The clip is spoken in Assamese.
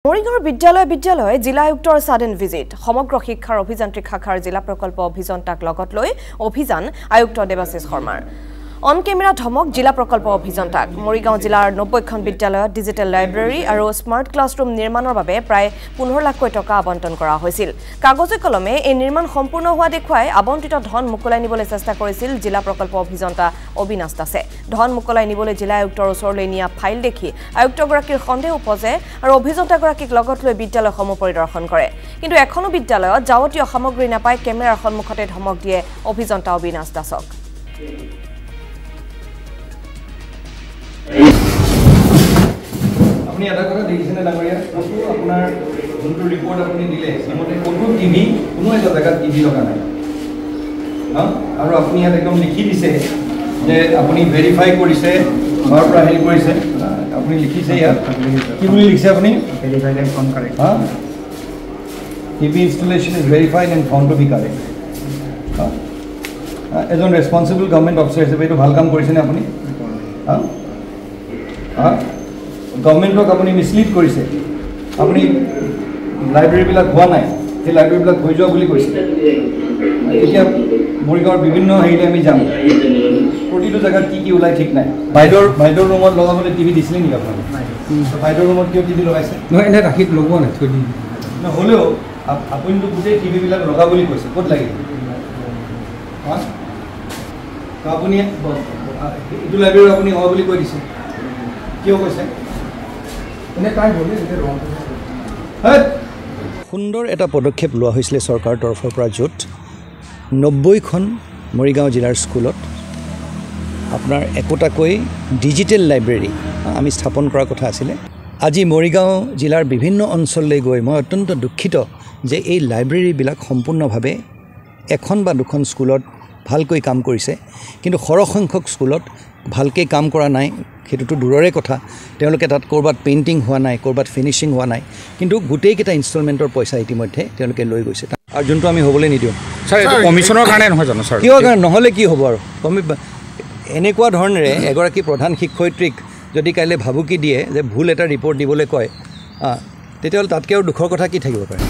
মৰিগাঁৱৰ বিদ্যালয় জিলা আয়ুক্তৰ সাডেন ভিজিট সমগ্ৰ শিক্ষাৰ অভিযান্ত্ৰিক শাখাৰ জিলা প্ৰকল্প অভিযন্তাক লগত লৈ অভিযান আয়ুক্ত দেৱাশিষ শৰ্মাৰ অন কেমেৰা ধমক জিলা প্ৰকল্প অভিযন্তাক মৰিগাঁও জিলাৰ 90খন বিদ্যালয়ত ডিজিটেল লাইব্ৰেৰী আৰু স্মাৰ্ট ক্লাছৰুম নিৰ্মাণৰ বাবে প্ৰায় 15 লাখ টকা আবণ্টন কৰা হৈছিল কাগজে কলমে এই নিৰ্মাণ সম্পূৰ্ণ হোৱা দেখুৱাই আবণ্টিত ধন মুকলাই নিবলৈ চেষ্টা কৰিছিল জিলা প্ৰকল্প অভিযন্তা অবিনাশ দাসে ধন মুকলাই নিবলৈ জিলা আয়ুক্তৰ ওচৰলৈ নিয়া ফাইল দেখি আয়ুক্তগৰাকীৰ সন্দেহ উপজে আৰু অভিযন্তাগৰাকীক লগত লৈ বিদ্যালয়সমূহ পৰিদৰ্শন কৰে কিন্তু এখনো বিদ্যালয়ত যাৱতীয় সামগ্ৰী নাপাই কেমেৰাৰ সন্মুখতে ধমক দিয়ে অভিযন্তা অবিনাশ দাসক আপনি এটা কথা দেখিছেনে ডাঙৰীয়া কতো আপোনাৰ যোনটো ৰিপৰ্ট আপুনি দিলে সেইমতে কতো টিভি কোনো এটা জায়গাত টিভি লগা নাই আৰু আপুনি ইয়াত একদম লিখি দিছে যে আপুনি ভেৰিফাই কৰিছে ঘৰৰ পৰা হেৰি কৰিছে আপুনি লিখিছে ইয়াত কি বুলি লিখিছে আপুনি verified and found correct TV installation is verified and found to be correct এজন ৰেছপন্সিবল গভৰ্ণমেণ্ট অফিচাৰ হিচাপে এইটো ভাল কাম কৰিছেনে আপুনি গভৰ্ণমেণ্টক আপুনি মিছলিড কৰিছে আপুনি লাইব্ৰেৰীবিলাক হোৱা নাই সেই লাইব্ৰেৰীবিলাক হৈ যোৱা বুলি কৈছে এতিয়া মৰিগাঁৱৰ বিভিন্ন হেৰিলৈ আমি যাম প্ৰতিটো জেগাত কি ওলাই ঠিক নাই বাইদেউৰ ৰুমত লগাবলৈ টিভি দিছিলে নেকি আপোনালোকে বাইদেউৰ ৰুমত কিয় টিভি লগাইছে নহয় এনে ৰাখি লগোৱা নাই থৈ দি নহ'লেও আপুনিতো গোটেই টিভিবিলাক লগা বুলি কৈছে ক'ত লাগিব আপুনি এইটো লাইব্ৰেৰী আপুনি হোৱা বুলি কৈ দিছে কিয় কৈছে সুন্দৰ এটা পদক্ষেপ লোৱা হৈছিলে চৰকাৰৰ তৰফৰ পৰা য'ত 90খন মৰিগাঁও জিলাৰ স্কুলত আপোনাৰ একোটাকৈ ডিজিটেল লাইব্ৰেৰী আমি স্থাপন কৰাৰ কথা আছিলে আজি মৰিগাঁও জিলাৰ বিভিন্ন অঞ্চললৈ গৈ মই অত্যন্ত দুখিত যে এই লাইব্ৰেৰীবিলাক সম্পূৰ্ণভাৱে এখন বা দুখন স্কুলত ভালকৈ কাম কৰিছে কিন্তু সৰহসংখ্যক স্কুলত ভালকৈ কাম কৰা নাই সেইটোতো দূৰৰে কথা তেওঁলোকে তাত ক'ৰবাত পেইণ্টিং হোৱা নাই ক'ৰবাত ফিনিচিং হোৱা নাই কিন্তু গোটেইকেইটা ইনষ্টলমেণ্টৰ পইচা ইতিমধ্যে তেওঁলোকে লৈ গৈছে আৰু যোনটো আমি হ'বলৈ নিদিওঁ ছাৰ এইটো কমিশ্যনৰ কাৰণে নহয় জানো ছাৰ কিয় কাৰণে নহ'লে কি হ'ব আৰু এনেকুৱা ধৰণেৰে এগৰাকী প্ৰধান শিক্ষয়িত্ৰীক যদি কাইলৈ ভাবুকি দিয়ে যে ভুল এটা ৰিপৰ্ট দিবলৈ কয় তেতিয়াহ'লে তাতকৈ আৰু দুখৰ কথা কি থাকিব পাৰে